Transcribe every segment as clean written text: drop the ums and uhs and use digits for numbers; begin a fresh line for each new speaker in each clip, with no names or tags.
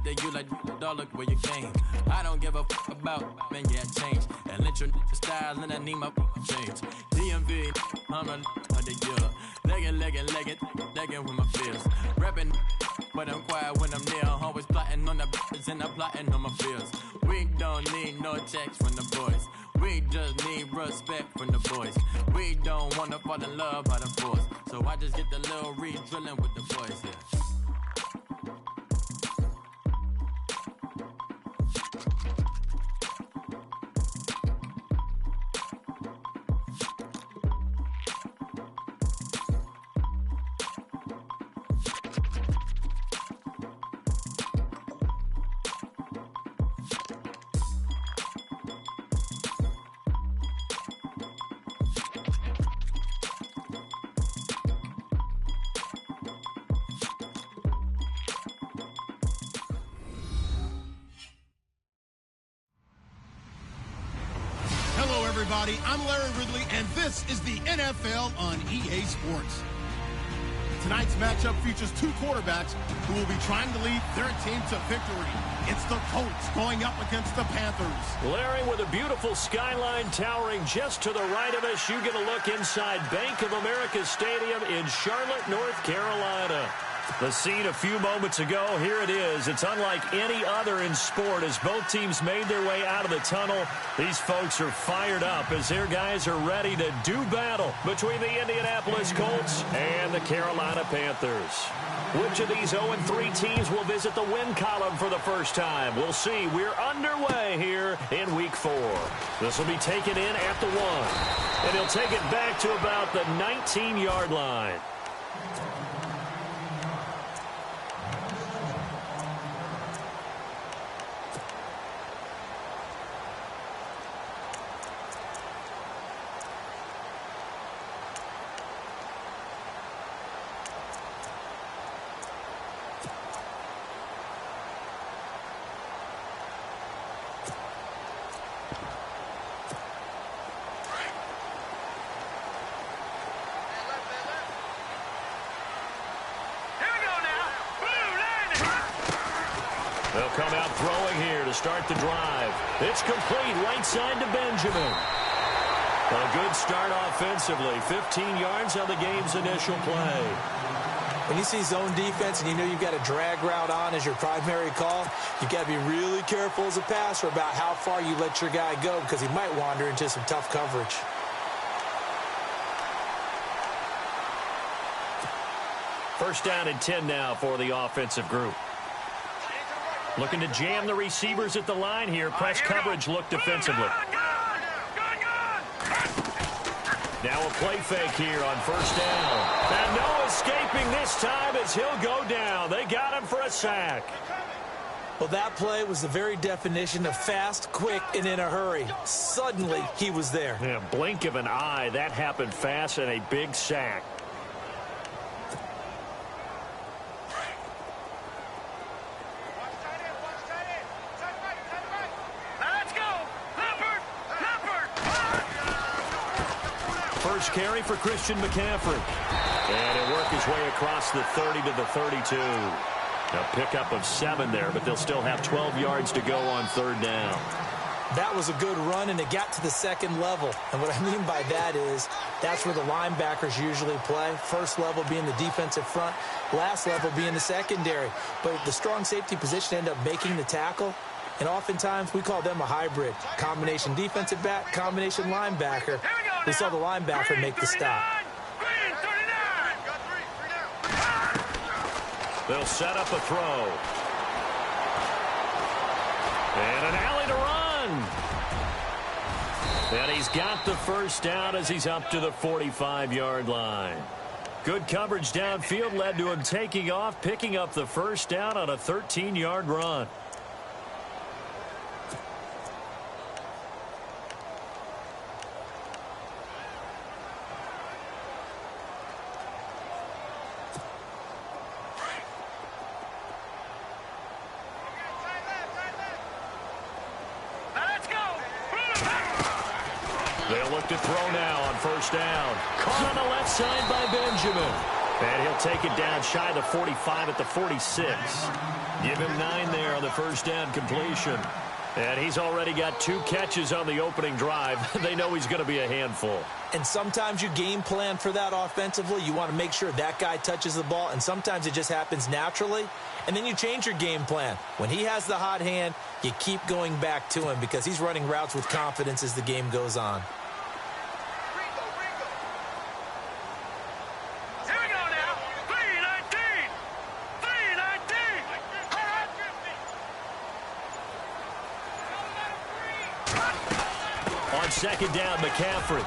looked at you like, dog, look where you came. I don't give a about, man, yeah, change. And let your style, and I need my change. DMV, I'm a the year. Legging with my fears. Rapping, but I'm quiet when I'm near. Always plotting on the bitches and I'm plotting on my fears. We don't need no checks from the boys. We just need respect from the boys. We don't wanna fall in love by the force. So I just get the little re-drilling with the boys, yeah.
Everybody, I'm Larry Ridley, and this is the NFL on EA Sports. Tonight's matchup features two quarterbacks who will be trying to lead their team to victory. It's the Colts going up against the Panthers.
Larry, with a beautiful skyline towering just to the right of us, you get a look inside Bank of America Stadium in Charlotte, North Carolina. The scene a few moments ago, here it is. It's unlike any other in sport as both teams made their way out of the tunnel. These folks are fired up as their guys are ready to do battle between the Indianapolis Colts and the Carolina Panthers. Which of these 0-3 teams will visit the win column for the first time? We'll see. We're underway here in Week 4. This will be taken in at the 1. And he'll take it back to about the 19-yard line. They'll come out throwing here to start the drive. It's complete right side to Benjamin. A good start offensively. 15 yards on the game's initial play.
When you see zone defense and you know you've got a drag route on as your primary call, you've got to be really careful as a passer about how far you let your guy go because he might wander into some tough coverage.
First down and 10 now for the offensive group. Looking to jam the receivers at the line here. Press coverage look defensively. Now a play fake here on first down. And no escaping this time as he'll go down. They got him for a sack.
Well, that play was the very definition of fast, quick, and in a hurry. Suddenly, he was there.
Yeah, blink of an eye. That happened fast and a big sack. First carry for Christian McCaffrey. And he'll work his way across the 30 to the 32. A pickup of 7 there, but they'll still have 12 yards to go on third down.
That was a good run, and it got to the second level. And what I mean by that is that's where the linebackers usually play. First level being the defensive front, last level being the secondary. But the strong safety position ended up making the tackle. And oftentimes we call them a hybrid. Combination defensive back, combination linebacker. We saw the linebacker make the stop.
They'll set up a throw. And an alley to run. And he's got the first down as he's up to the 45-yard line. Good coverage downfield led to him taking off, picking up the first down on a 13-yard run. They'll look to throw now on first down. Caught on the left side by Benjamin. And he'll take it down shy of the 45 at the 46. Give him 9 there on the first down completion. And he's already got 2 catches on the opening drive. They know he's going to be a handful.
And sometimes you game plan for that offensively. You want to make sure that guy touches the ball, and sometimes it just happens naturally. And then you change your game plan. When he has the hot hand, you keep going back to him because he's running routes with confidence as the game goes on.
On second down, McCaffrey.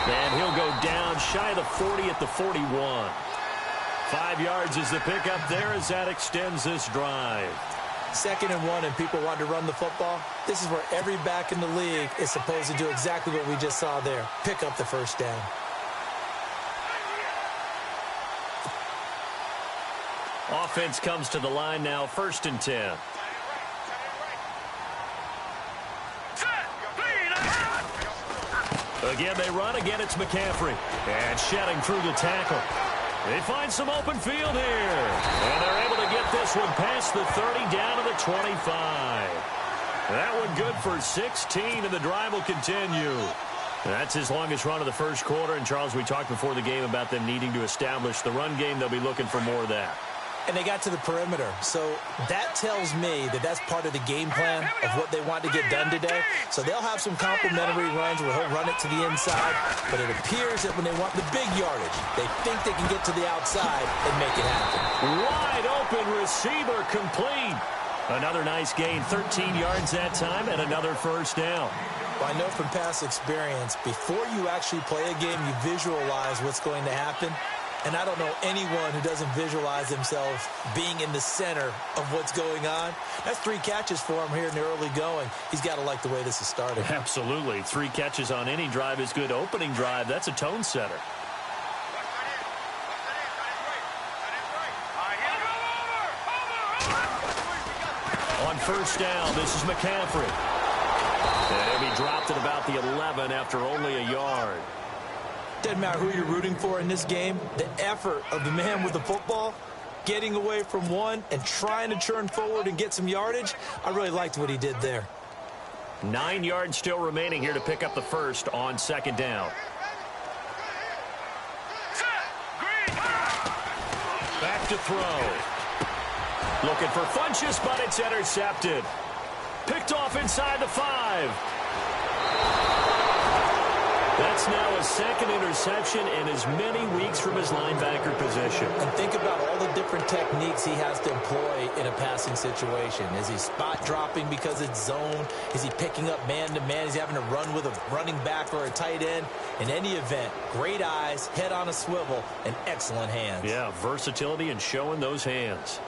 And he'll go down shy of the 40 at the 41. 5 yards is the pickup there as that extends this drive.
2nd and 1 and people want to run the football. This is where every back in the league is supposed to do exactly what we just saw there. Pick up the first down.
Offense comes to the line now, 1st and 10. Again, they run. Again, it's McCaffrey. And shedding through the tackle. They find some open field here. And they're able to get this one past the 30 down to the 25. That one good for 16, and the drive will continue. That's his longest run of the first quarter. And, Charles, we talked before the game about them needing to establish the run game. They'll be looking for more of that.
And they got to the perimeter. So that tells me that that's part of the game plan of what they want to get done today. So they'll have some complimentary runs where he'll run it to the inside. But it appears that when they want the big yardage, they think they can get to the outside and make it happen.
Wide open receiver complete. Another nice gain, 13 yards that time, and another first down.
Well, I know from past experience, before you actually play a game, you visualize what's going to happen. And I don't know anyone who doesn't visualize themselves being in the center of what's going on. That's 3 catches for him here in the early going. He's got to like the way this is started.
Absolutely. 3 catches on any drive is good. Opening drive, that's a tone setter. On first down, this is McCaffrey. And he'll be dropped at about the 11 after only a yard.
Doesn't matter who you're rooting for in this game. The effort of the man with the football, getting away from one and trying to turn forward and get some yardage, I really liked what he did there.
9 yards still remaining here to pick up the first on second down. Back to throw. Looking for Funchess, but it's intercepted. Picked off inside the 5. That's now a 2nd interception in as many weeks from his linebacker position.
And think about all the different techniques he has to employ in a passing situation. Is he spot dropping because it's zone? Is he picking up man-to-man? Is he having to run with a running back or a tight end? In any event, great eyes, head on a swivel, and excellent hands.
Yeah, versatility and showing those hands.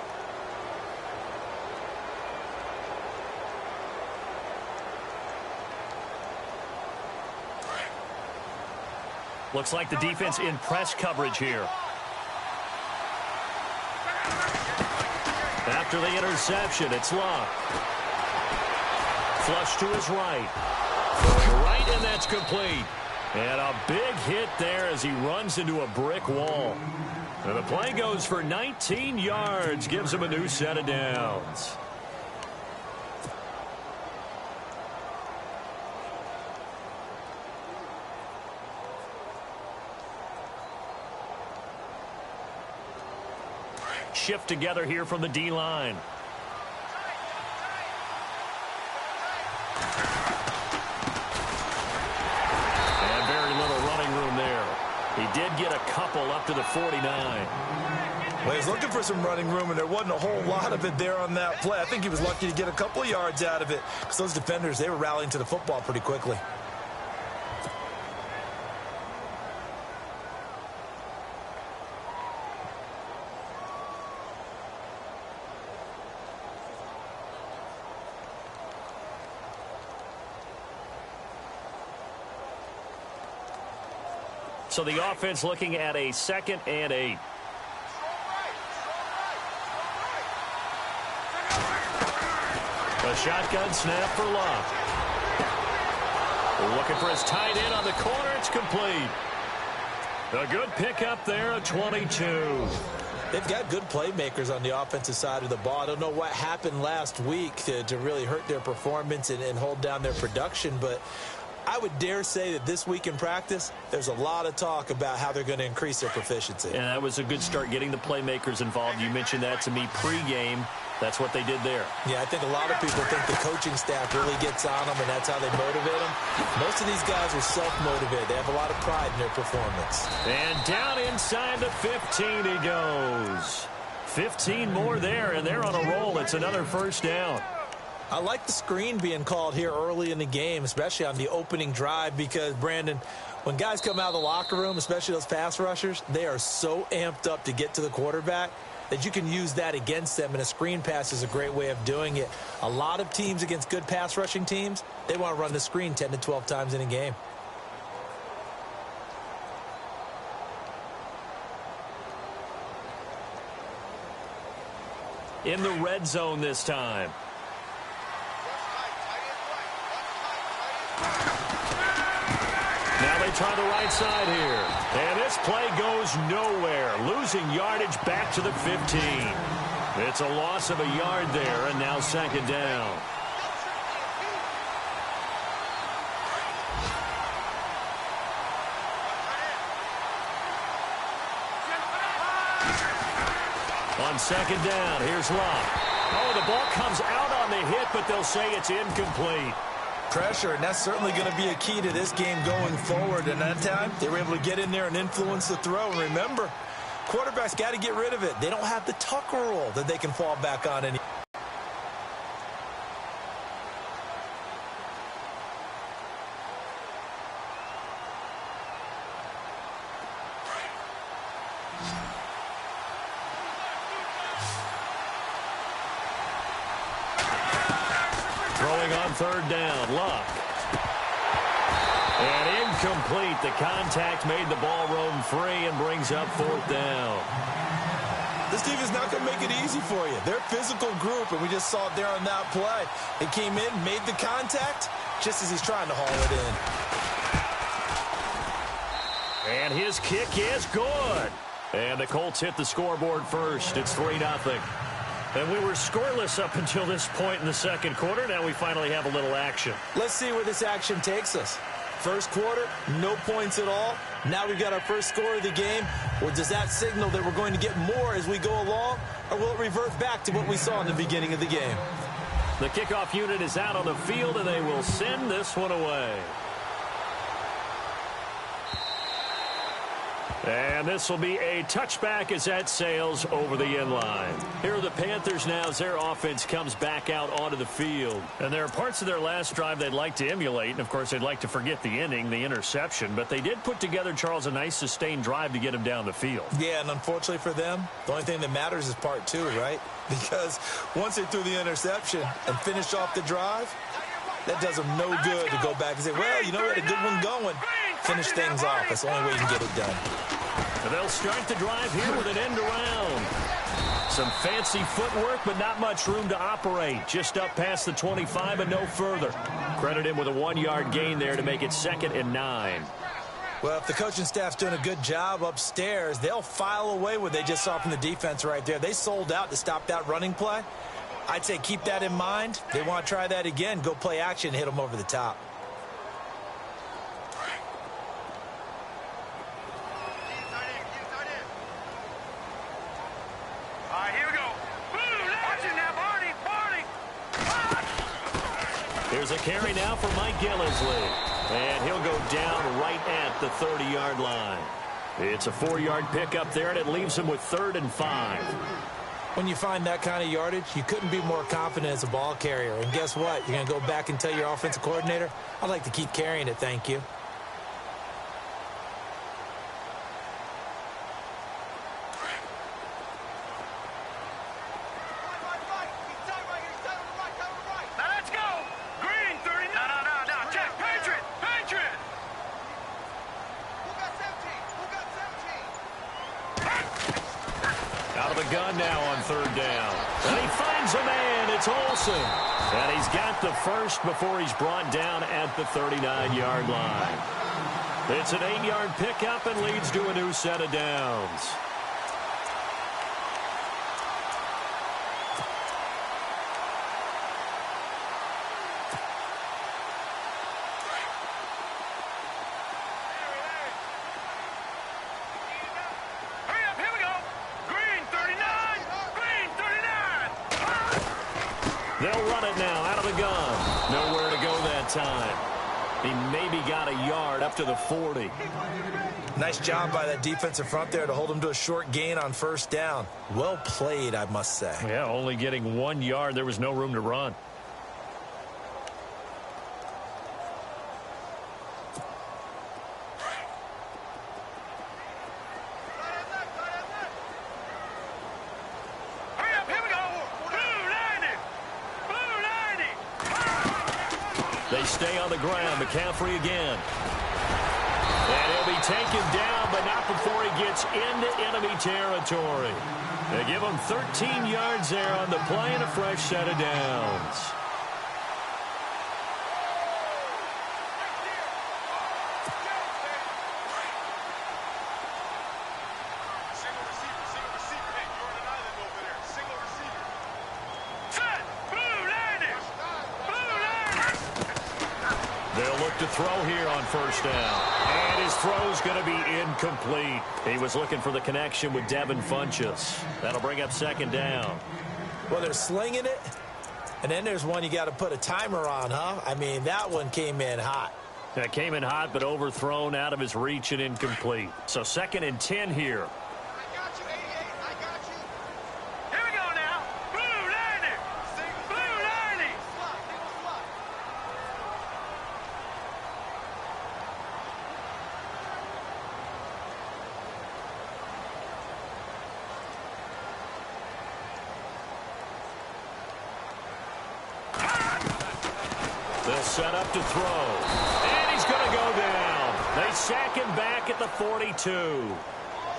Looks like the defense in press coverage here. After the interception, it's Luck. Flush to his right. Right, and that's complete. And a big hit there as he runs into a brick wall. And the play goes for 19 yards, gives him a new set of downs. Shift together here from the D-line. And very little running room there. He did get a couple up to the 49.
Well, he's looking for some running room, and there wasn't a whole lot of it there on that play. I think he was lucky to get a couple of yards out of it because those defenders, they were rallying to the football pretty quickly.
So the offense looking at a 2nd and 8. A shotgun snap for Luck. Looking for his tight end on the corner. It's complete. A good pickup there, a 22.
They've got good playmakers on the offensive side of the ball. I don't know what happened last week to really hurt their performance and hold down their production, but I would dare say that this week in practice, there's a lot of talk about how they're going to increase their proficiency.
And that was a good start, getting the playmakers involved. You mentioned that to me pregame. That's what they did there.
Yeah, I think a lot of people think the coaching staff really gets on them, and that's how they motivate them. Most of these guys are self-motivated. They have a lot of pride in their performance.
And down inside the 15 he goes. 15 more there, and they're on a roll. It's another first down.
I like the screen being called here early in the game, especially on the opening drive, because, Brandon, when guys come out of the locker room, especially those pass rushers, they are so amped up to get to the quarterback that you can use that against them, and a screen pass is a great way of doing it. A lot of teams against good pass rushing teams, they want to run the screen 10 to 12 times in a game.
In the red zone this time. Now they try the right side here. And this play goes nowhere. Losing yardage back to the 15. It's a loss of a yard there, and now second down. On second down, here's Locke. Oh, the ball comes out on the hit, but they'll say it's incomplete.
Pressure, and that's certainly going to be a key to this game going forward. And that time, they were able to get in there and influence the throw. And remember, quarterbacks got to get rid of it. They don't have the Tucker rule that they can fall back on anymore.
Third down, Luck. And incomplete. The contact made the ball roam free and brings up fourth down.
This team is not going to make it easy for you. They're a physical group, and we just saw it there on that play. They came in, made the contact, just as he's trying to haul it in.
And his kick is good. And the Colts hit the scoreboard first. It's 3-0. And we were scoreless up until this point in the second quarter. Now we finally have a little action.
Let's see where this action takes us. First quarter, no points at all. Now we've got our first score of the game. Or does that signal that we're going to get more as we go along? Or will it revert back to what we saw in the beginning of the game?
The kickoff unit is out on the field, and they will send this one away. And this will be a touchback as that sails over the end line. Here are the Panthers now as their offense comes back out onto the field. And there are parts of their last drive they'd like to emulate. And, of course, they'd like to forget the inning, the interception. But they did put together, Charles, a nice sustained drive to get him down the field.
Yeah, and unfortunately for them, the only thing that matters is part two, right? Because once they threw the interception and finished off the drive, that does them no good to go back and say, well, you know, we had a good one going. Finish things off. That's the only way you can get it done.
And they'll start the drive here with an end around. Some fancy footwork, but not much room to operate. Just up past the 25 and no further. Credit him with a 1-yard gain there to make it 2nd and 9.
Well, if the coaching staff's doing a good job upstairs, they'll file away what they just saw from the defense right there. They sold out to stop that running play. I'd say keep that in mind. They want to try that again. Go play action, hit them over the top.
Here's a carry now for Mike Gillisley. And he'll go down right at the 30-yard line. It's a 4-yard pickup there, and it leaves him with 3rd and 5.
When you find that kind of yardage, you couldn't be more confident as a ball carrier. And guess what? You're going to go back and tell your offensive coordinator, I'd like to keep carrying it, thank you.
Gun now on 3rd down. And he finds a man. It's Olsen. And he's got the first before he's brought down at the 39-yard line. It's an 8-yard pickup and leads to a new set of downs. They'll run it now out of the gun. Nowhere to go that time. He maybe got a yard up to the 40.
Nice job by that defensive front there to hold him to a short gain on first down. Well played, I must say.
Yeah, only getting 1 yard. There was no room to run. They stay on the ground. McCaffrey again. And he'll be taken down, but not before he gets into enemy territory. They give him 13 yards there on the play and a fresh set of downs. To throw here on first down. And his throw's going to be incomplete. He was looking for the connection with Devin Funchess. That'll bring up second down.
Well, they're slinging it, and then there's one you got to put a timer on, huh? I mean, that one came in hot.
That came in hot, but overthrown out of his reach and incomplete. So 2nd and 10 here. They'll set up to throw. And he's going to go down. They sack him back at the 42.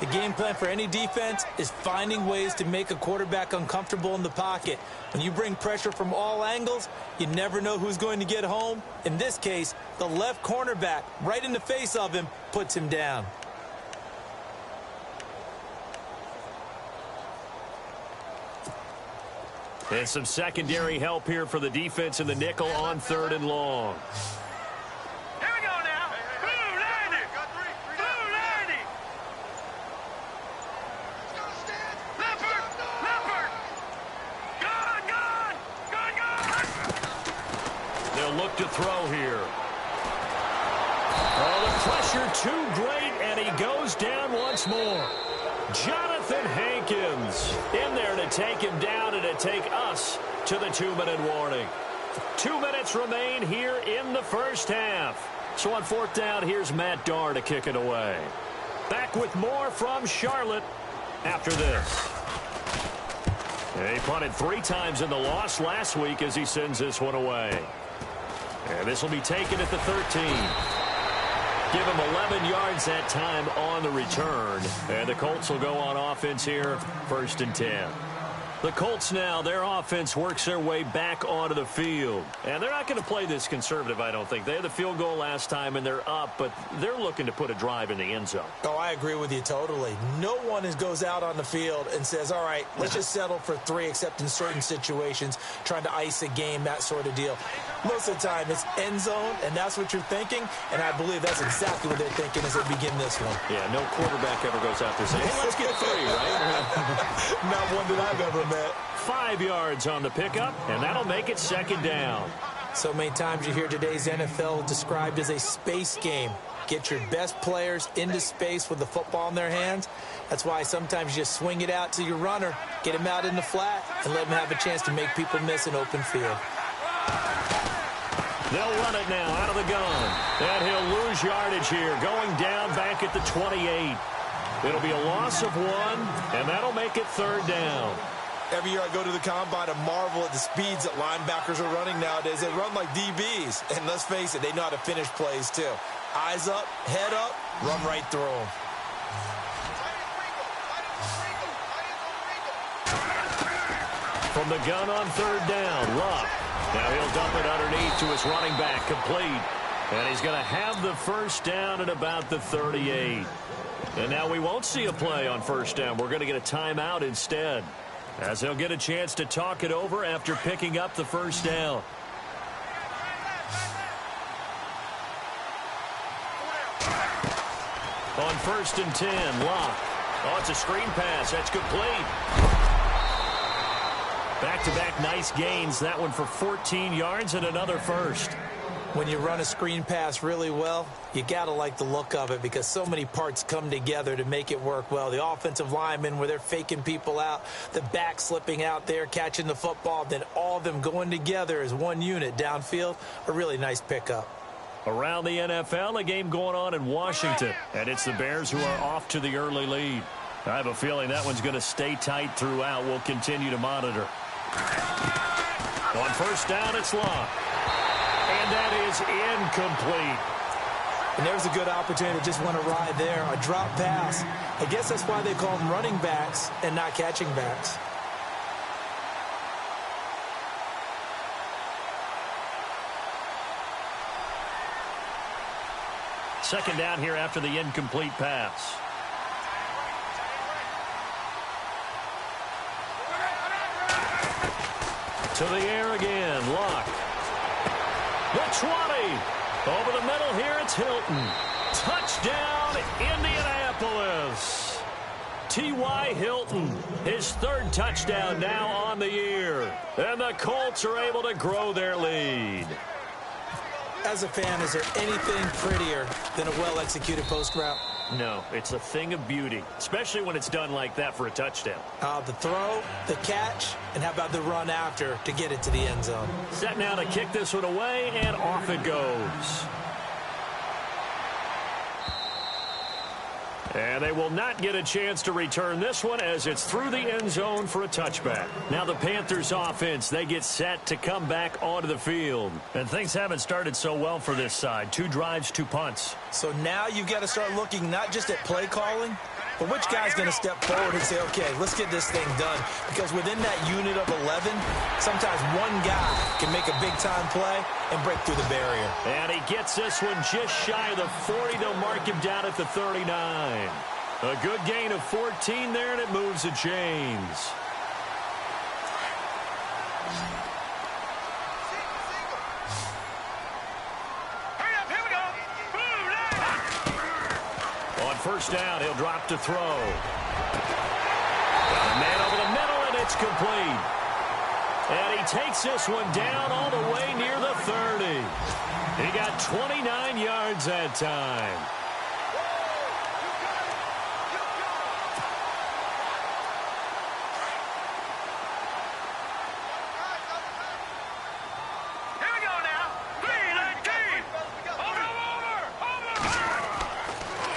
The game plan for any defense is finding ways to make a quarterback uncomfortable in the pocket. When you bring pressure from all angles, you never know who's going to get home. In this case, the left cornerback, right in the face of him, puts him down.
And some secondary help here for the defense in the nickel on 3rd and long.
Here we go now. Blue 90. Blue 90. Leopard. Gone.
They'll look to throw here. Oh, the pressure too great, and he goes down once more. Jonathan Hankins in there to take him down and to take us to the 2-minute warning. 2 minutes remain here in the first half. So on 4th down, here's Matt Darr to kick it away. Back with more from Charlotte after this. He punted 3 times in the loss last week as he sends this one away. And this will be taken at the 13. Give him 11 yards that time on the return. And the Colts will go on offense here, 1st and 10. The Colts now, their offense works their way back onto the field. And they're not going to play this conservative, I don't think. They had the field goal last time, and they're up, but they're looking to put a drive in the end zone.
Oh, I agree with you totally. No one goes out on the field and says, all right, let's just settle for 3, except in certain situations, trying to ice a game, that sort of deal. Most of the time, it's end zone, and that's what you're thinking, and I believe that's exactly what they're thinking as they begin this one.
Yeah, no quarterback ever goes out there saying, hey, let's get 3, right?
Not one that I've ever met.
5 yards on the pickup, and that'll make it 2nd down.
So many times you hear today's NFL described as a space game. Get your best players into space with the football in their hands. That's why sometimes you just swing it out to your runner, get him out in the flat, and let him have a chance to make people miss an open field.
They'll run it now out of the gun. And he'll lose yardage here, going down back at the 28. It'll be a loss of 1, and that'll make it 3rd down.
Every year I go to the combine and marvel at the speeds that linebackers are running nowadays. They run like DBs. And let's face it, they know how to finish plays too. Eyes up, head up, run right through them.
From the gun on 3rd down, Luck. Now he'll dump it underneath to his running back, complete. And he's going to have the 1st down at about the 38. And now we won't see a play on 1st down. We're going to get a timeout instead, as he'll get a chance to talk it over after picking up the 1st down. On 1st and 10, 10, Locke. Oh, it's a screen pass. That's complete. Back-to-back nice gains. That one for 14 yards and another first.
When you run a screen pass really well, you got to like the look of it because so many parts come together to make it work well. The offensive linemen where they're faking people out, the back slipping out there, catching the football, then all of them going together as one unit downfield, a really nice pickup.
Around the NFL, a game going on in Washington, and it's the Bears who are off to the early lead. I have a feeling that one's going to stay tight throughout. We'll continue to monitor. On first down, it's Locke. And that is incomplete.
And there's a good opportunity to just want to ride there. A drop pass. I guess that's why they call them running backs and not catching backs.
Second down here after the incomplete pass. To the air again, Locke. The 20. Over the middle here, it's Hilton. Touchdown, Indianapolis. T.Y. Hilton, his third touchdown now on the year. And the Colts are able to grow their lead.
As a fan, is there anything prettier than a well-executed post route?
No, it's a thing of beauty, especially when it's done like that for a touchdown.
The throw, the catch, and how about the run after to get it to the end zone?
Set now to kick this one away, and off it goes. And they will not get a chance to return this one as it's through the end zone for a touchback. Now the Panthers offense, they get set to come back onto the field. And things haven't started so well for this side. 2 drives, 2 punts.
So now you've got to start looking not just at play calling, but which guy's going to step forward and say, okay, let's get this thing done. Because within that unit of 11, sometimes one guy can make a big-time play and break through the barrier.
And he gets this one just shy of the 40. They'll mark him down at the 39. A good gain of 14 there, and it moves the chains. On first down, he'll drop to throw. Got a man over the middle, and it's complete. And he takes this one down all the way near the 30. He got 29 yards that time.
Here we go now. 3-19. Over.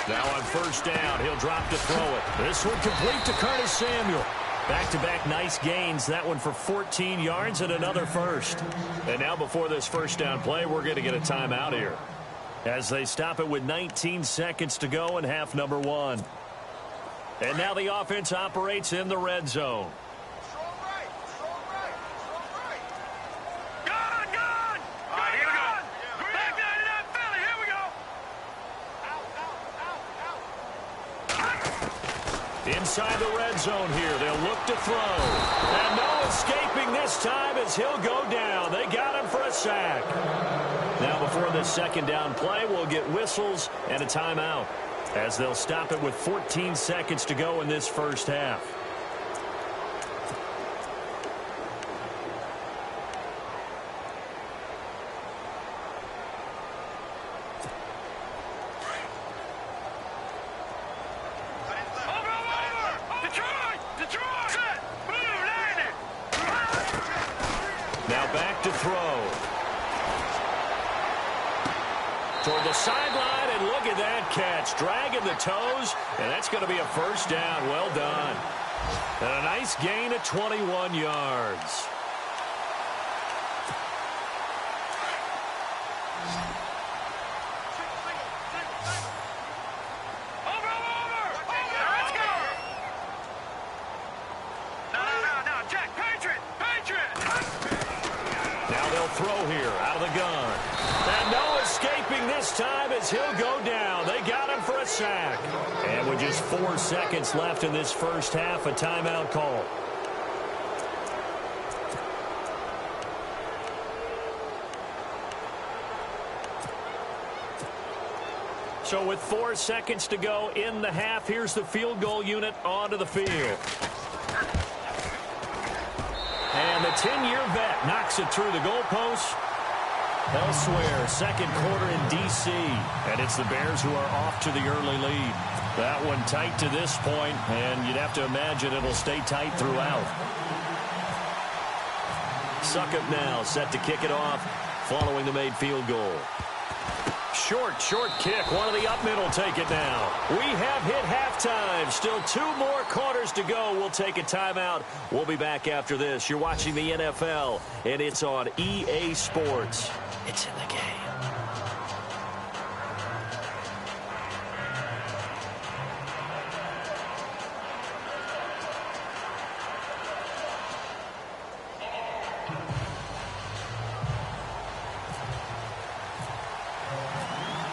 Now on first down, he'll drop to throw it. This one complete to Curtis Samuel. Back-to-back nice gains. That one for 14 yards and another first. And now before this first down play, we're going to get a timeout here as they stop it with 19 seconds to go in half number 1. And now the offense operates in the red zone. Inside the red zone here. They'll look to throw. And no escaping this time as he'll go down. They got him for a sack. Now before this second down play, we'll get whistles and a timeout as they'll stop it with 14 seconds to go in this first half. Now back to throw. Toward the sideline, and look at that catch. Dragging the toes, and that's going to be a first down. Well done. And a nice gain of 21 yards. Throw here out of the gun. And no escaping this time as he'll go down. They got him for a sack. And with just 4 seconds left in this first half, a timeout call. So with 4 seconds to go in the half, here's the field goal unit onto the field. And 10-year vet knocks it through the goalpost. Elsewhere, second quarter in D.C., and it's the Bears who are off to the early lead. That one tight to this point, and you'd have to imagine it'll stay tight throughout. Succop now set to kick it off following the made field goal. Short kick. One of the up middle take it now. We have hit halftime. Still 2 more quarters to go. We'll take a timeout. We'll be back after this. You're watching the NFL, and it's on EA Sports. It's in the game.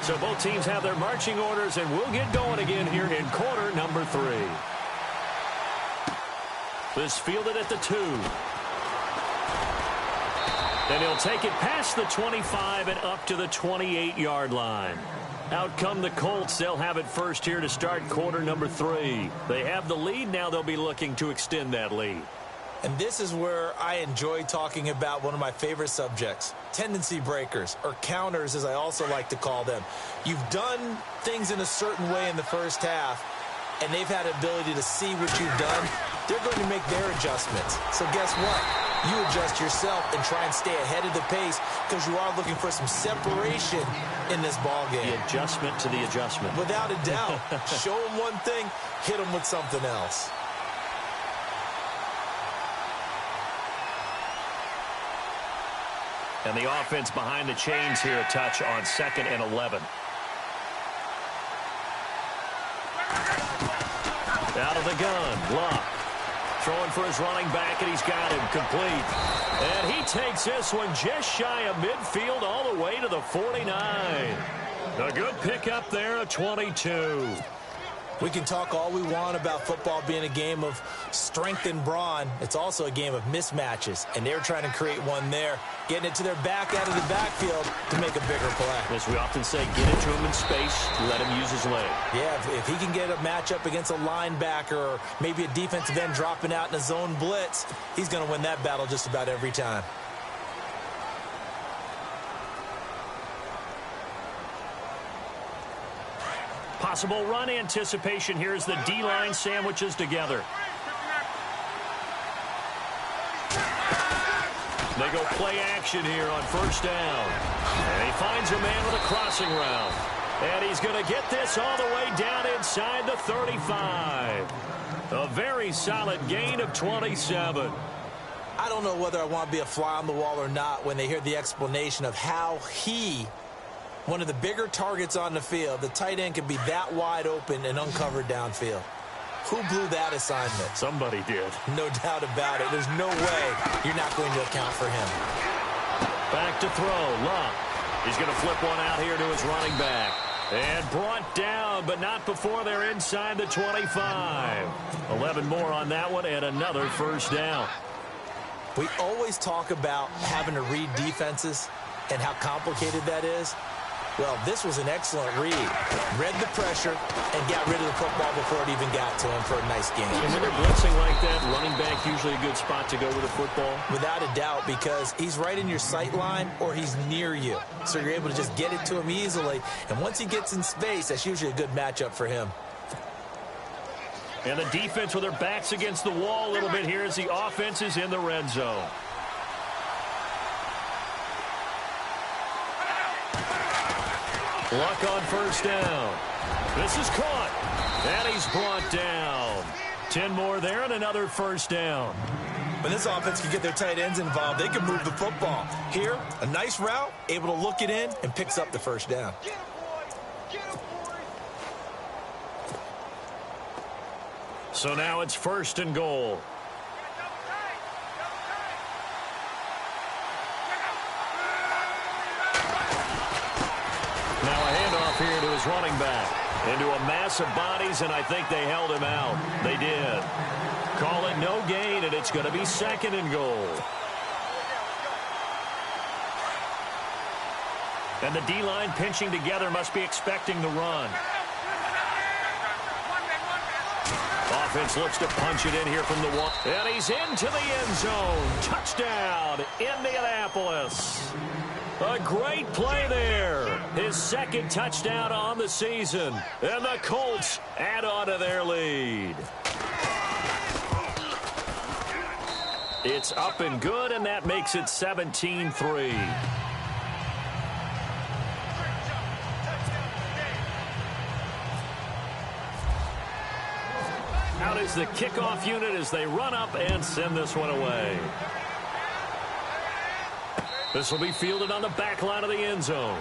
So both teams have their marching orders, and we'll get going again here in quarter number 3. This fielded at the 2. And he'll take it past the 25 and up to the 28-yard line. Out come the Colts. They'll have it first here to start quarter number 3. They have the lead. Now they'll be looking to extend that lead.
And this is where I enjoy talking about one of my favorite subjects, tendency breakers, or counters as I also like to call them. You've done things in a certain way in the first half, and they've had the ability to see what you've done. They're going to make their adjustments. So guess what? You adjust yourself and try and stay ahead of the pace because you are looking for some separation in this ball game.
The adjustment to the adjustment.
Without a doubt. Show them one thing, hit them with something else.
And the offense behind the chains here a touch on 2nd and 11. Out of the gun, Luck. Throwing for his running back, and he's got him complete. And he takes this one just shy of midfield all the way to the 49. A good pickup there, a 22.
We can talk all we want about football being a game of strength and brawn. It's also a game of mismatches, and they're trying to create one there, getting it to their back out of the backfield to make a bigger play.
As we often say, get it to him in space, let him use his leg.
Yeah, if he can get a matchup against a linebacker or maybe a defensive end dropping out in a zone blitz, he's going to win that battle just about every time.
Possible run anticipation here as the D-line sandwiches together. They go play action here on first down. And he finds a man with a crossing route. And he's going to get this all the way down inside the 35. A very solid gain of 27.
I don't know whether I want to be a fly on the wall or not when they hear the explanation of how one of the bigger targets on the field, the tight end can be that wide open and uncovered downfield. Who blew that assignment?
Somebody did.
No doubt about it. There's no way you're not going to account for him.
Back to throw. Luck. He's going to flip one out here to his running back. And brought down, but not before they're inside the 25. 11 more on that one and another first down.
We always talk about having to read defenses and how complicated that is. Well, this was an excellent read. Read the pressure and got rid of the football before it even got to him for a nice game.
And when they're blitzing like that, running back usually a good spot to go with the football?
Without a doubt, because he's right in your sight line or he's near you. So you're able to just get it to him easily. And once he gets in space, that's usually a good matchup for him.
And the defense with their backs against the wall a little bit here as the offense is in the red zone. Luck on first down. This is caught. And he's brought down. 10 more there and another first down.
When this offense can get their tight ends involved, they can move the football. Here, a nice route, able to look it in, and picks up the first down.
So now it's 1st and goal. Here to his running back. Into a mass of bodies, and I think they held him out. They did. Call it no gain, and it's going to be 2nd and goal. And the D-line pinching together must be expecting the run. Off offense looks to punch it in here from the one. And he's into the end zone. Touchdown, Indianapolis. A great play there. His second touchdown on the season. And the Colts add on to their lead. It's up and good, and that makes it 17-3. Out is the kickoff unit as they run up and send this one away. This will be fielded on the back line of the end zone.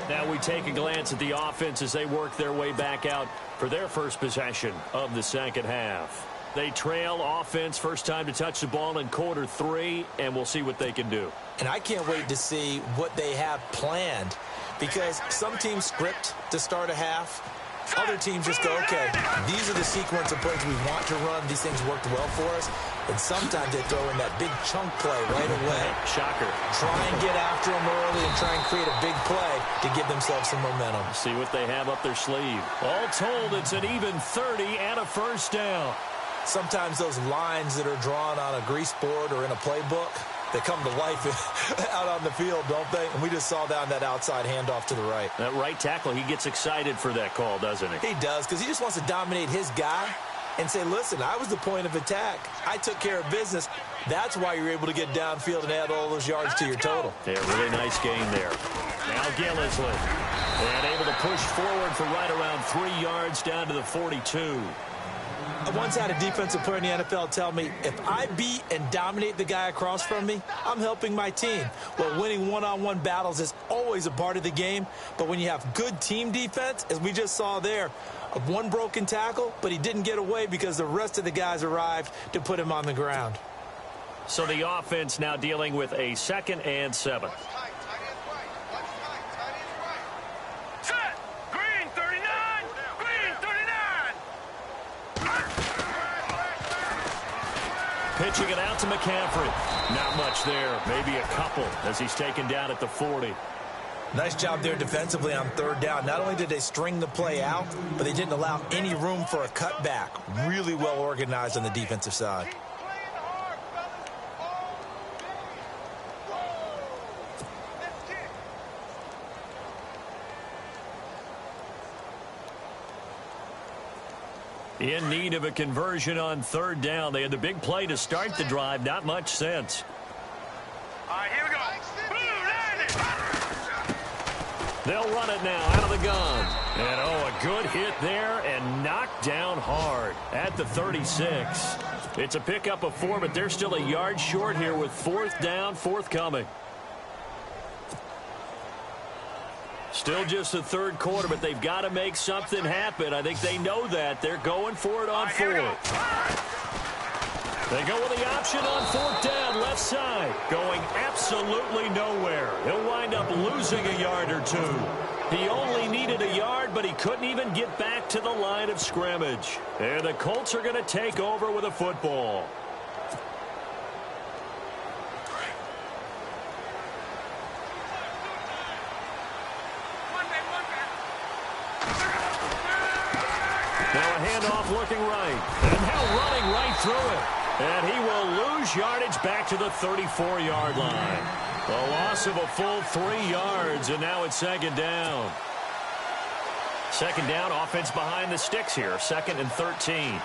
Now we take a glance at the offense as they work their way back out for their first possession of the second half. They trail offense, first time to touch the ball in quarter 3, and we'll see what they can do.
And I can't wait to see what they have planned, because some teams script to start a half. Other teams just go, okay, these are the sequence of plays we want to run. These things worked well for us. And sometimes they throw in that big chunk play right away.
Shocker.
Try and get after them early and try and create a big play to give themselves some momentum.
See what they have up their sleeve. All told, it's an even 30 and a first down.
Sometimes those lines that are drawn on a grease board or in a playbook, they come to life out on the field, don't they? And we just saw down that outside handoff to the right.
That right tackle, he gets excited for that call, doesn't he?
He does, because he just wants to dominate his guy and say, listen, I was the point of attack. I took care of business. That's why you're able to get downfield and add all those yards to your total.
Yeah, really nice game there. Now Gillisley. And able to push forward for right around 3 yards down to the 42.
I once had a defensive player in the NFL tell me, if I beat and dominate the guy across from me, I'm helping my team. Well, winning one-on-one battles is always a part of the game, but when you have good team defense, as we just saw there, one broken tackle, but he didn't get away because the rest of the guys arrived to put him on the ground.
So the offense now dealing with a 2nd and 7.
Set. Green 39. Green 39.
Pitching it out to McCaffrey. Not much there. Maybe a couple as he's taken down at the 40.
Nice job there defensively on 3rd down. Not only did they string the play out, but they didn't allow any room for a cutback. Really well organized on the defensive side.
In need of a conversion on 3rd down. They had the big play to start the drive. Not much sense.
All right, here we go.
They'll run it now out of the gun. And, a good hit there and knocked down hard at the 36. It's a pickup of 4, but they're still a yard short here with 4th down forthcoming. Still just the 3rd quarter, but they've got to make something happen. I think they know that. They're going for it on 4th. They go with the option on 4th down, left side. Going absolutely nowhere. He'll wind up losing a yard or 2. He only needed a yard, but he couldn't even get back to the line of scrimmage. And the Colts are going to take over with a football. Now a handoff looking right. And now running right through it. And he will lose yardage back to the 34-yard line. A loss of a full 3 yards, and now it's 2nd down. 2nd down, offense behind the sticks here. 2nd and 13.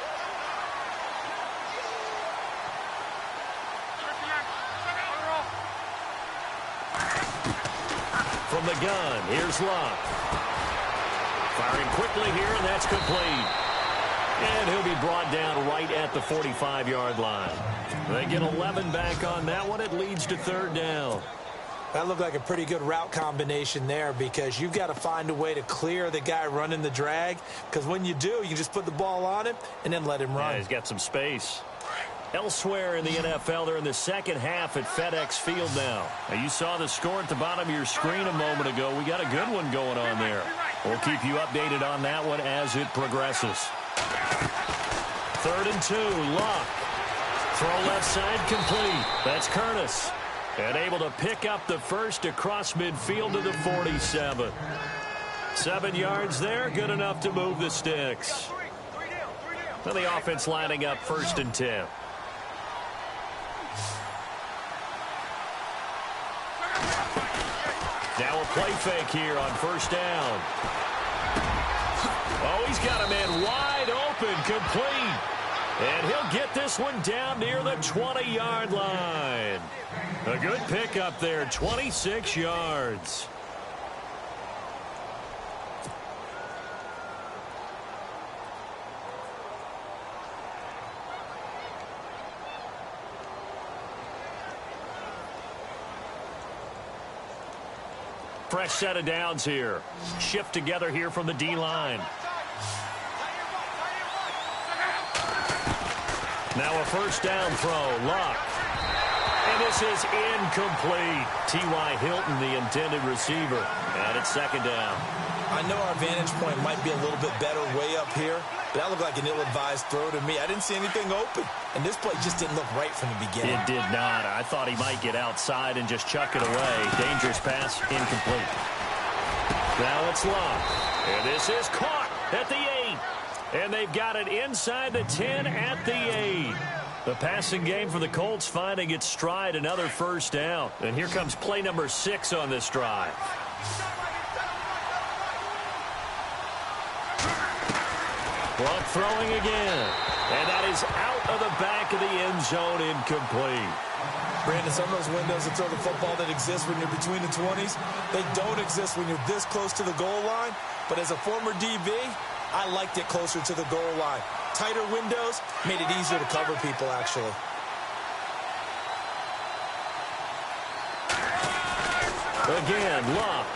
From the gun, here's Luck. Firing quickly here, and that's complete. And he'll be brought down right at the 45-yard line. They get 11 back on that one. It leads to 3rd down.
That looked like a pretty good route combination there, because you've got to find a way to clear the guy running the drag, because when you do, you just put the ball on him and then let him run.
Yeah, he's got some space. Elsewhere in the NFL, they're in the second half at FedEx Field now. Now, you saw the score at the bottom of your screen a moment ago. We got a good one going on there. We'll keep you updated on that one as it progresses. 3rd and 2, Luck. Throw left side complete. That's Curtis. And able to pick up the first across midfield to the 47. 7 yards there, good enough to move the sticks. So the offense lining up 1st and 10. Now a play fake here on 1st down. Oh, he's got a man wide open, complete. And he'll get this one down near the 20-yard line. A good pickup there, 26 yards. Fresh set of downs here. Shift together here from the D-line. Now a 1st down throw. Luck. And this is incomplete. T.Y. Hilton, the intended receiver. And it's 2nd down.
I know our vantage point might be a little bit better way up here, but that looked like an ill-advised throw to me. I didn't see anything open, and this play just didn't look right from the beginning.
It did not. I thought he might get outside and just chuck it away. Dangerous pass, incomplete. Now it's Luck. And this is caught at the 8. And they've got it inside the 10 at the 8. The passing game for the Colts finding its stride, another 1st down. And here comes play number 6 on this drive. Luck throwing again. And that is out of the back of the end zone, incomplete.
Brandon, some of those windows to throw the football that exist when you're between the 20s, they don't exist when you're this close to the goal line. But as a former DB, I liked it closer to the goal line. Tighter windows made it easier to cover people, actually.
Again, Luck.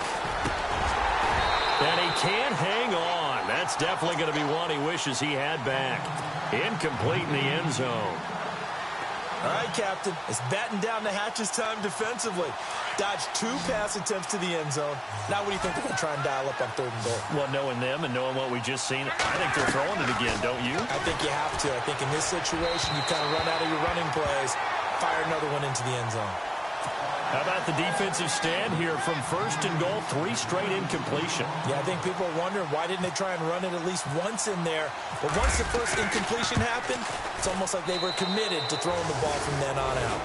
And he can't hang on. That's definitely going to be one he wishes he had back. Incomplete in the end zone.
All right, Captain. It's batten down the hatches time defensively. Dodged 2 pass attempts to the end zone. Now what do you think they're going to try and dial up on 3rd and goal?
Well, knowing them and knowing what we just seen, I think they're throwing it again, don't you?
I think you have to. I think in this situation, you kind of run out of your running plays, fire another one into the end zone.
How about the defensive stand here from 1st and goal, 3 straight incompletion?
Yeah, I think people are wondering why didn't they try and run it at least once in there. But once the first incompletion happened, it's almost like they were committed to throwing the ball from then on out.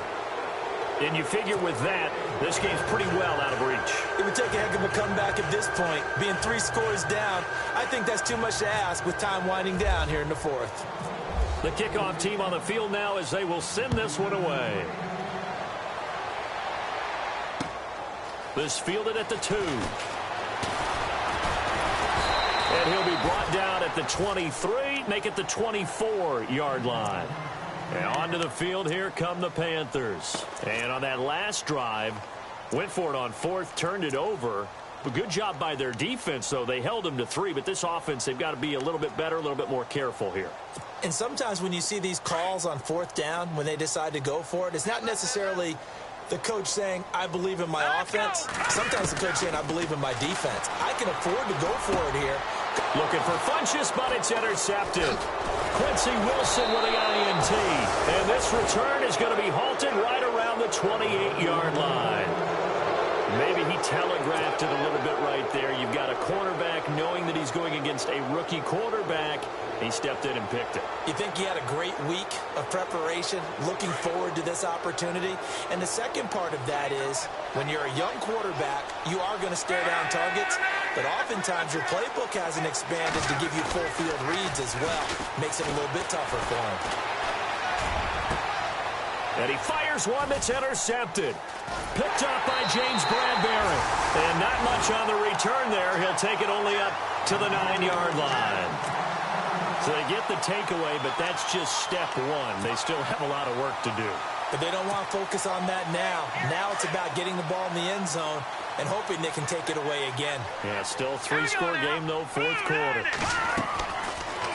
And you figure with that, this game's pretty well out of reach.
It would take a heck of a comeback at this point. Being 3 scores down, I think that's too much to ask with time winding down here in the 4th.
The kickoff team on the field now as they will send this one away. This fielded at the 2. And he'll be brought down at the 23, make it the 24-yard line. And onto the field, here come the Panthers. And on that last drive, went for it on 4th, turned it over. But good job by their defense, though. They held them to 3, but this offense, they've got to be a little bit better, a little bit more careful here.
And sometimes when you see these calls on 4th down, when they decide to go for it, it's not necessarily the coach saying, I believe in my offense. Sometimes the coach saying, I believe in my defense. I can afford to go for it here.
Looking for Funchess, but it's intercepted. Quincy Wilson with the INT. And this return is going to be halted right around the 28-yard line. Maybe he telegraphed it a little bit right there. You've got a cornerback knowing that he's going against a rookie quarterback. He stepped in and picked it.
You think he had a great week of preparation, looking forward to this opportunity? And the second part of that is, when you're a young quarterback, you are going to stare down targets, but oftentimes your playbook hasn't expanded to give you full field reads as well. Makes it a little bit tougher for him.
And he fires one that's intercepted. Picked up by James Bradbury. And not much on the return there. He'll take it only up to the 9-yard line. So they get the takeaway, but that's just step 1. They still have a lot of work to do.
But they don't want to focus on that now. Now it's about getting the ball in the end zone and hoping they can take it away again.
Yeah, still a 3-score game, though, 4th quarter.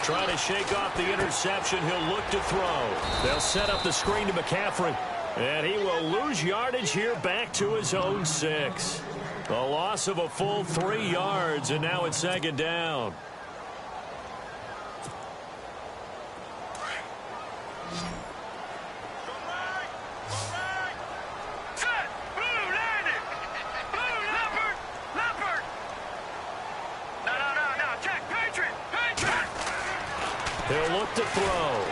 Trying to shake off the interception. He'll look to throw. They'll set up the screen to McCaffrey. And he will lose yardage here back to his own 6. A loss of a full 3 yards, and now it's 2nd down. He'll look to throw.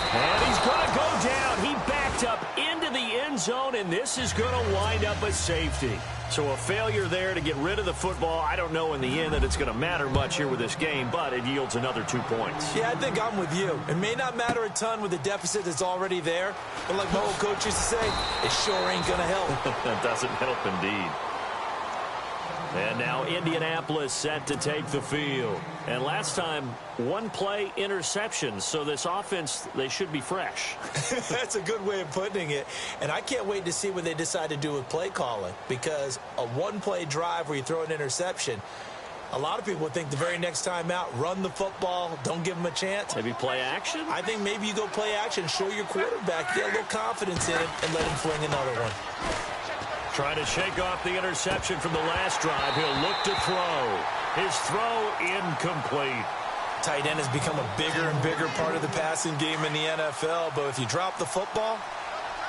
And he's going to go down. He backed up into the end zone, and this is going to wind up a safety. So a failure there to get rid of the football. I don't know in the end that it's going to matter much here with this game, but it yields another 2 points.
Yeah, I think I'm with you. It may not matter a ton with the deficit that's already there, but like my old coach used to say, it sure ain't going to help.
That doesn't help indeed. And now Indianapolis set to take the field. And last time, one play interception. So this offense, they should be fresh.
That's a good way of putting it. And I can't wait to see what they decide to do with play calling. Because a one-play drive where you throw an interception, a lot of people think the very next time out, run the football, don't give them a chance.
Maybe play action?
I think maybe you go play action, show your quarterback, get a little confidence in it, and let him fling another one.
Trying to shake off the interception from the last drive. He'll look to throw. His throw incomplete.
Tight end has become a bigger and bigger part of the passing game in the NFL, but if you drop the football,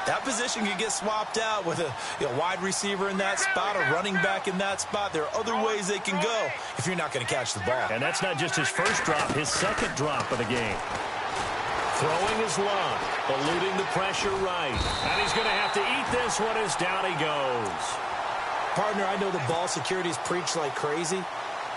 that position can get swapped out with a wide receiver in that spot, a running back in that spot. There are other ways they can go if you're not going to catch the ball.
And that's not just his first drop, his second drop of the game. Throwing his long, eluding the pressure right. And he's going to have to eat this one as down he goes.
Partner, I know the ball security is preached like crazy,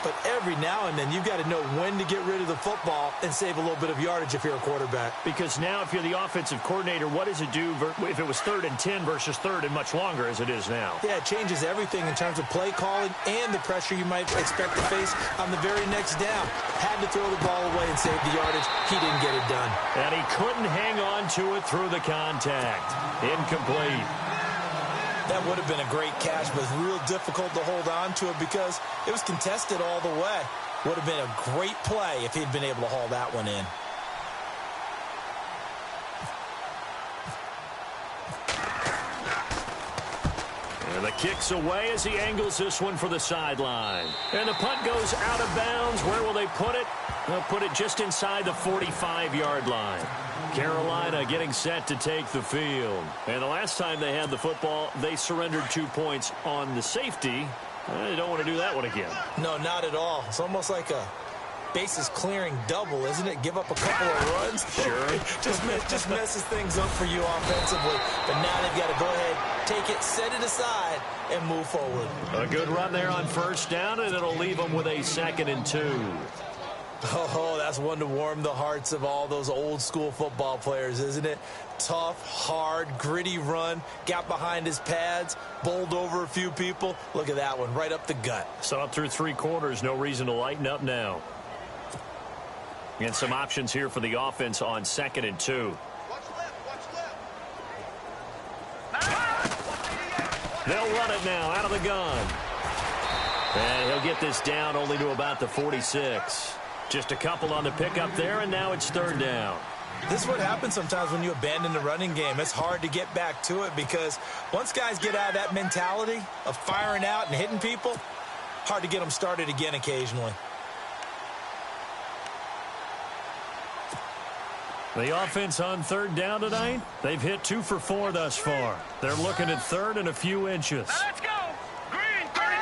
but every now and then you've got to know when to get rid of the football and save a little bit of yardage if you're a quarterback.
Because now if you're the offensive coordinator, what does it do if it was 3rd and 10 versus 3rd and much longer as it is now?
Yeah, it changes everything in terms of play calling and the pressure you might expect to face on the very next down. Had to throw the ball away and save the yardage. He didn't get it done.
And he couldn't hang on to it through the contact. Incomplete.
That would have been a great catch, but it's real difficult to hold on to it because it was contested all the way. Would have been a great play if he'd been able to haul that one in.
And the kick's away as he angles this one for the sideline. And the punt goes out of bounds. Where will they put it? They'll put it just inside the 45-yard line. Carolina getting set to take the field. And the last time they had the football, they surrendered 2 points on the safety. They don't want to do that one again.
No, not at all. It's almost like a bases clearing double, isn't it? Give up a couple of runs.
Sure.
just messes things up for you offensively. But now they've got to go ahead, take it, set it aside, and move forward.
A good run there on first down, and it'll leave them with a 2nd and 2.
Oh, that's one to warm the hearts of all those old school football players, isn't it? Tough, hard, gritty run, got behind his pads, bowled over a few people. Look at that one, right up the gut.
Saw it through 3 quarters, no reason to lighten up now. And some options here for the offense on 2nd and 2. They'll run it now out of the gun. And he'll get this down only to about the 46. Just a couple on the pickup there, and now it's 3rd down.
This is what happens sometimes when you abandon the running game. It's hard to get back to it because once guys get out of that mentality of firing out and hitting people, hard to get them started again occasionally.
The offense on 3rd down tonight, they've hit 2 for 4 thus far. They're looking at 3rd and a few inches.
Let's go. Green 39.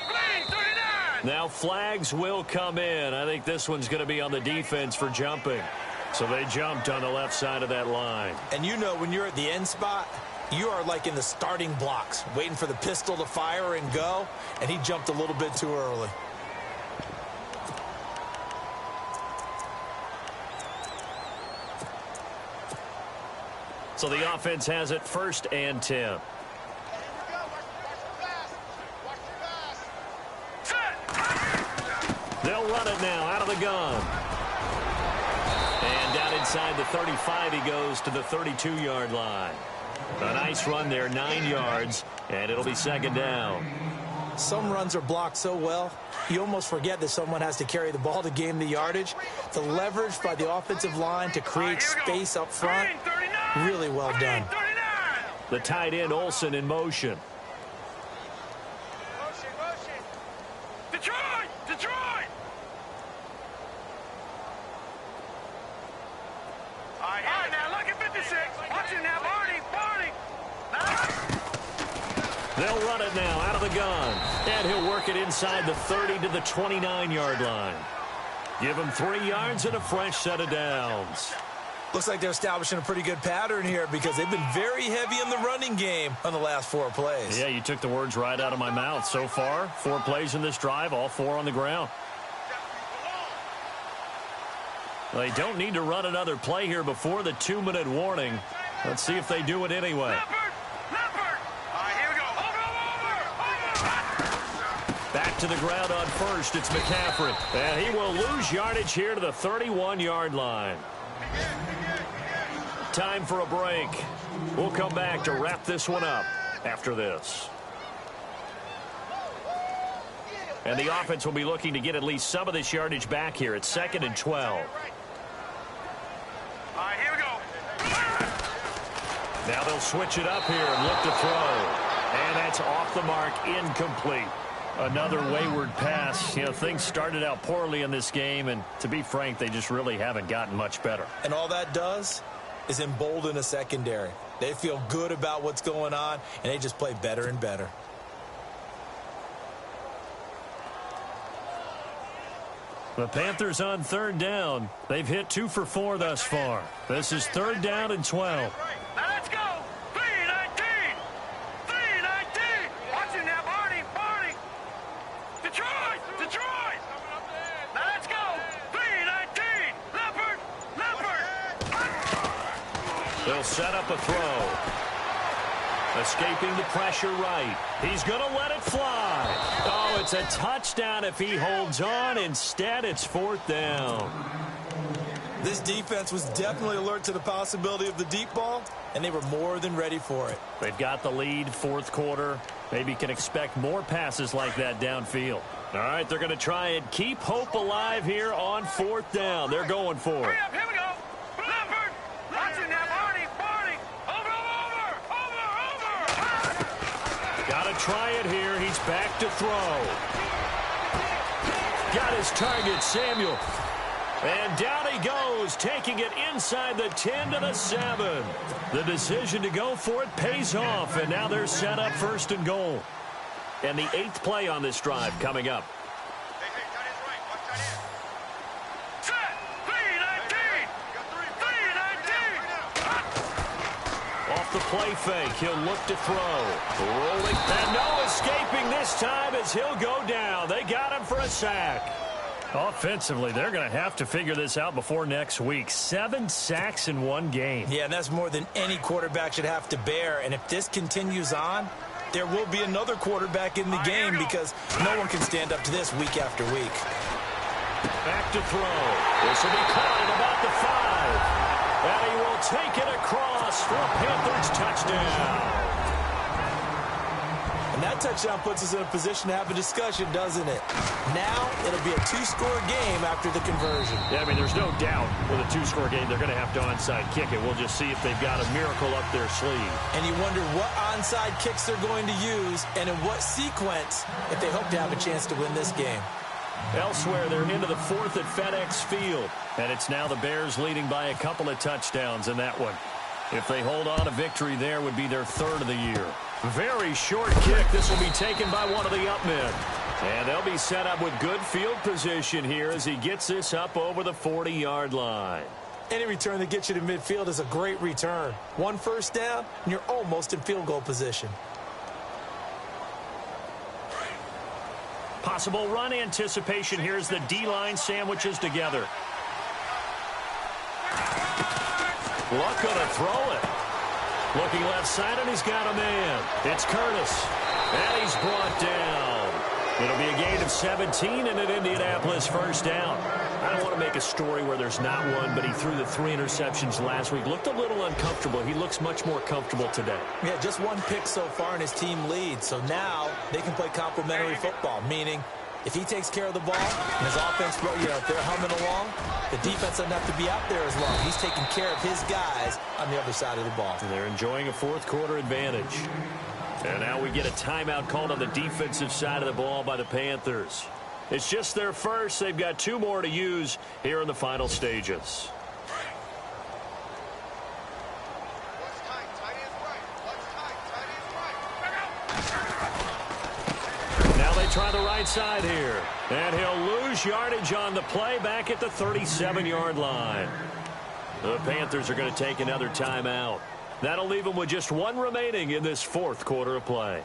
Green 39.
Now flags will come in. I think this one's going to be on the defense for jumping. So they jumped on the left side of that line.
And you know when you're at the end spot, you are like in the starting blocks, waiting for the pistol to fire and go, and he jumped a little bit too early.
So the offense has it 1st and 10. They'll run it now out of the gun. And down inside the 35 he goes to the 32-yard line. A nice run there, 9 yards, and it'll be 2nd down.
Some runs are blocked so well, you almost forget that someone has to carry the ball to gain the yardage. The leverage by the offensive line to create space up front, really well done.
The tight end, Olsen, in motion.
Detroit! Detroit! All right, now look at 56. Watch it now, Barney.
They'll run it now out of the gun. And he'll work it inside the 30 to the 29-yard line. Give them 3 yards and a fresh set of downs.
Looks like they're establishing a pretty good pattern here because they've been very heavy in the running game on the last 4 plays.
Yeah, you took the words right out of my mouth. So far, 4 plays in this drive, all 4 on the ground. They don't need to run another play here before the 2-minute warning. Let's see if they do it anyway. Back to the ground on first. It's McCaffrey. And he will lose yardage here to the 31-yard line. Time for a break. We'll come back to wrap this one up after this. And the offense will be looking to get at least some of this yardage back here. It's 2nd and 12.
All right, here we go.
Now they'll switch it up here and look to throw. And that's off the mark, incomplete. Another wayward pass. You know, things started out poorly in this game, and to be frank, they just really haven't gotten much better.
And all that does is embolden a secondary. They feel good about what's going on, and they just play better and better.
The Panthers on 3rd down. They've hit 2 for 4 thus far. This is 3rd down and 12.
Now let's go. 3-19. 3-19. Watch him now, Barney. Barney. Detroit. Detroit. Now let's go. 3-19. Leopard. Leopard.
They'll set up a throw. Escaping the pressure right. He's going to let it fly. Oh, it's a touchdown if he holds on. Instead, it's 4th down.
This defense was definitely alert to the possibility of the deep ball, and they were more than ready for it.
They've got the lead, 4th quarter. Maybe can expect more passes like that downfield. All right, they're going to try and keep hope alive here on 4th down. They're going for it.
Hurry up. Here we go. Leopard. Watch him now, Barney. Barney. Over.
Got to try it here. He's back to throw. Got his target, Samuel. And down he goes, taking it inside the 10 to the 7. The decision to go for it pays off, and now they're set up 1st and goal. And the 8th play on this drive coming up. Off the play fake, he'll look to throw. Rolling, and no escaping this time as he'll go down. They got him for a sack. Offensively, they're going to have to figure this out before next week. 7 sacks in 1 game.
Yeah, and that's more than any quarterback should have to bear. And if this continues on, there will be another quarterback in the game because no one can stand up to this week after week.
Back to throw. This will be caught at about the 5. And he will take it across for a Panthers touchdown.
And that touchdown puts us in a position to have a discussion, doesn't it? Now it'll be a 2-score game after the conversion.
Yeah, I mean, there's no doubt with a 2-score game, they're going to have to onside kick it. We'll just see if they've got a miracle up their sleeve.
And you wonder what onside kicks they're going to use and in what sequence if they hope to have a chance to win this game.
Elsewhere, they're into the 4th at FedEx Field. And it's now the Bears leading by a couple of touchdowns in that one. If they hold on, a victory there would be their 3rd of the year. Very short kick. This will be taken by one of the up men. And they'll be set up with good field position here as he gets this up over the 40-yard line.
Any return that gets you to midfield is a great return. 1 first down, and you're almost in field goal position.
Possible run anticipation here as the D-line sandwiches together. Luck going to throw it. Looking left side, and he's got a man. It's Curtis, and he's brought down. It'll be a gain of 17 and an Indianapolis 1st down. I don't want to make a story where there's not one, but he threw the 3 interceptions last week. Looked a little uncomfortable. He looks much more comfortable today.
Yeah, just 1 pick so far, and his team leads. So now they can play complementary football, meaning if he takes care of the ball and his offense, if they're humming along, the defense doesn't have to be out there as long. He's taking care of his guys on the other side of the ball.
And they're enjoying a 4th quarter advantage. And now we get a timeout called on the defensive side of the ball by the Panthers. It's just their first. They've got 2 more to use here in the final stages. Now they try the right side here. And he'll lose yardage on the play back at the 37-yard line. The Panthers are going to take another timeout. That'll leave them with just one remaining in this fourth quarter of play.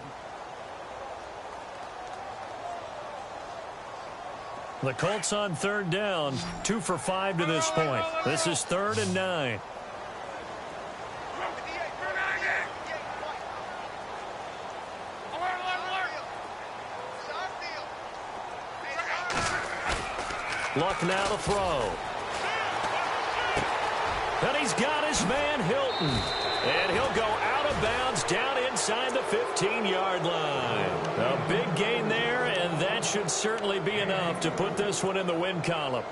The Colts on third down, 2 for 5 to this point. This is 3rd and 9. Luck now to throw. And he's got his man Hilton. And he'll go out of bounds down inside the 15-yard line. A big gain there, and that should certainly be enough to put this one in the win column.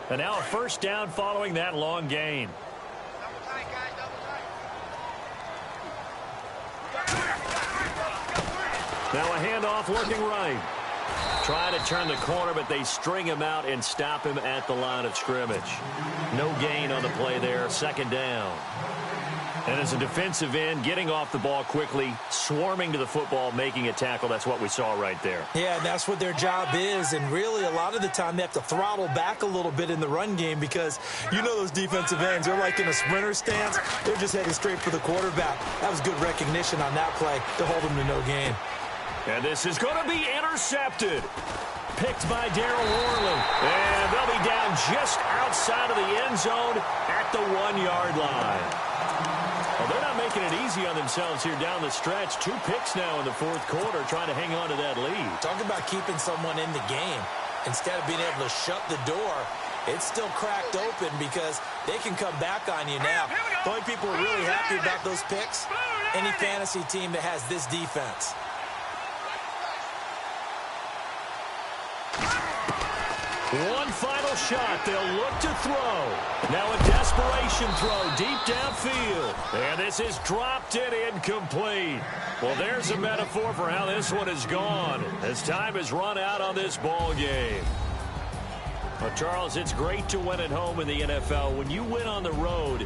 And now a first down following that long gain. Now a handoff looking right. Try to turn the corner, but they string him out and stop him at the line of scrimmage. No gain on the play there, 2nd down. And as a defensive end, getting off the ball quickly, swarming to the football, making a tackle, that's what we saw right there.
Yeah, and that's what their job is. And really, a lot of the time, they have to throttle back a little bit in the run game because you know those defensive ends, they're like in a sprinter stance. They're just heading straight for the quarterback. That was good recognition on that play to hold them to no gain.
And this is going to be intercepted. Picked by Darryl Worley. And they'll be down just outside of the end zone at the 1-yard line. Well, they're not making it easy on themselves here down the stretch. 2 picks now in the fourth quarter trying to hang on to that lead.
Talk about keeping someone in the game. Instead of being able to shut the door, it's still cracked open because they can come back on you now. The only people who are really happy about those picks, any fantasy team that has this defense.
One final shot. They'll look to throw. Now a desperation throw deep downfield. And this is dropped and incomplete. Well, there's a metaphor for how this one has gone as time has run out on this ball game. Well, Charles, it's great to win at home in the NFL. When you win on the road,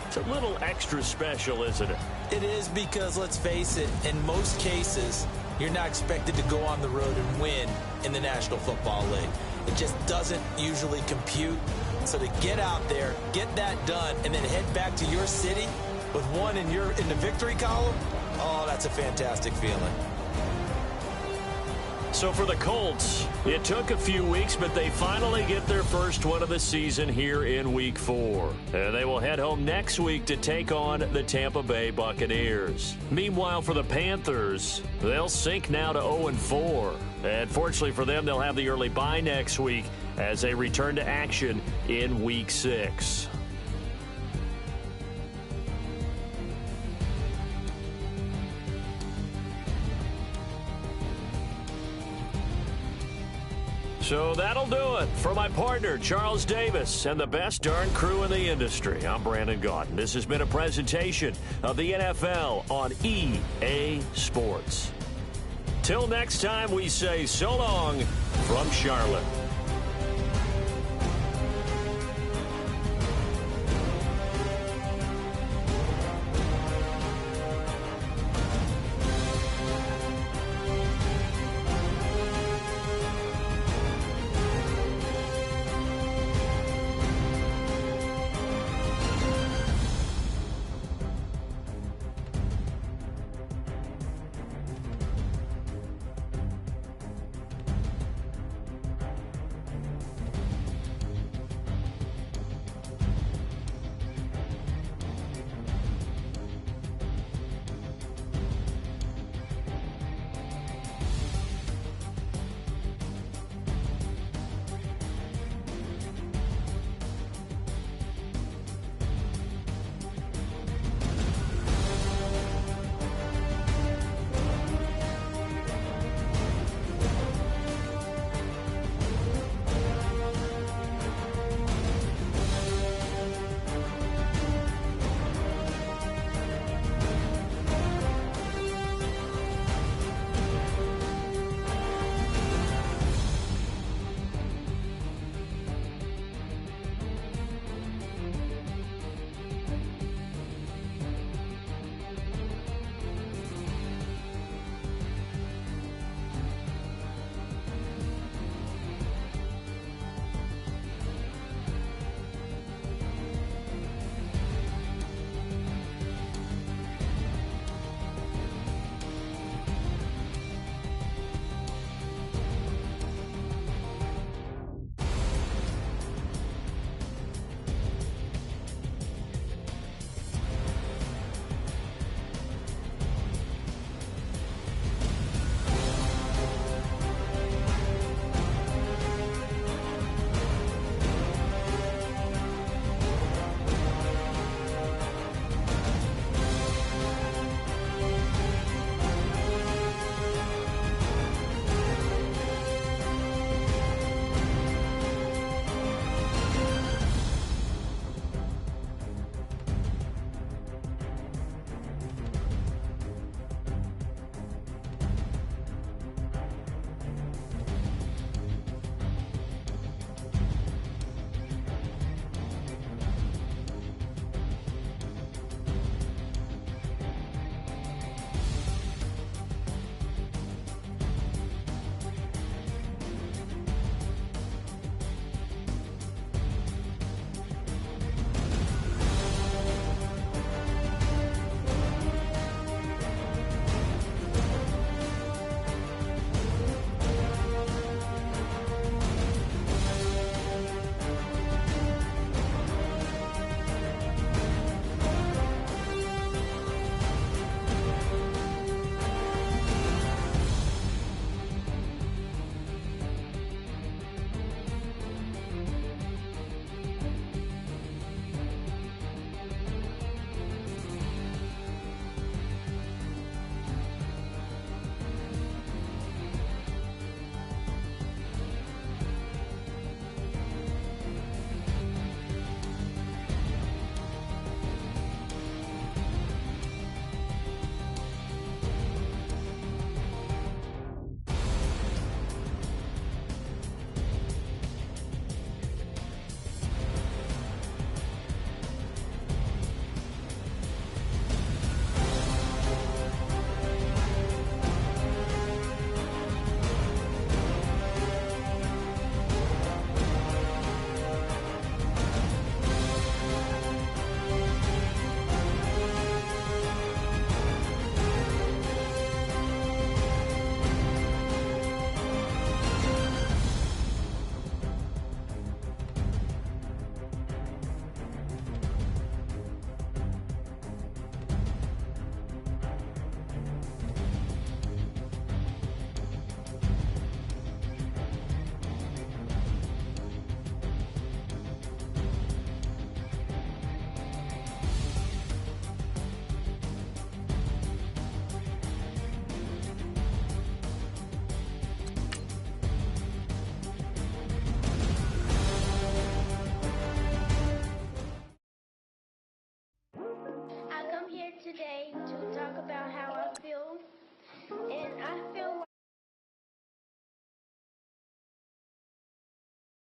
it's a little extra special, isn't it?
It is because, let's face it, in most cases, you're not expected to go on the road and win in the National Football League. It just doesn't usually compute. So to get out there, get that done, and then head back to your city with one in the victory column, oh, that's a fantastic feeling.
So for the Colts, it took a few weeks, but they finally get their first one of the season here in Week 4. And they will head home next week to take on the Tampa Bay Buccaneers. Meanwhile, for the Panthers, they'll sink now to 0-4. And fortunately for them, they'll have the early bye next week as they return to action in Week 6. So that'll do it. For my partner, Charles Davis, and the best darn crew in the industry, I'm Brandon Gaudin. This has been a presentation of the NFL on EA Sports. Till next time, we say so long from Charlotte.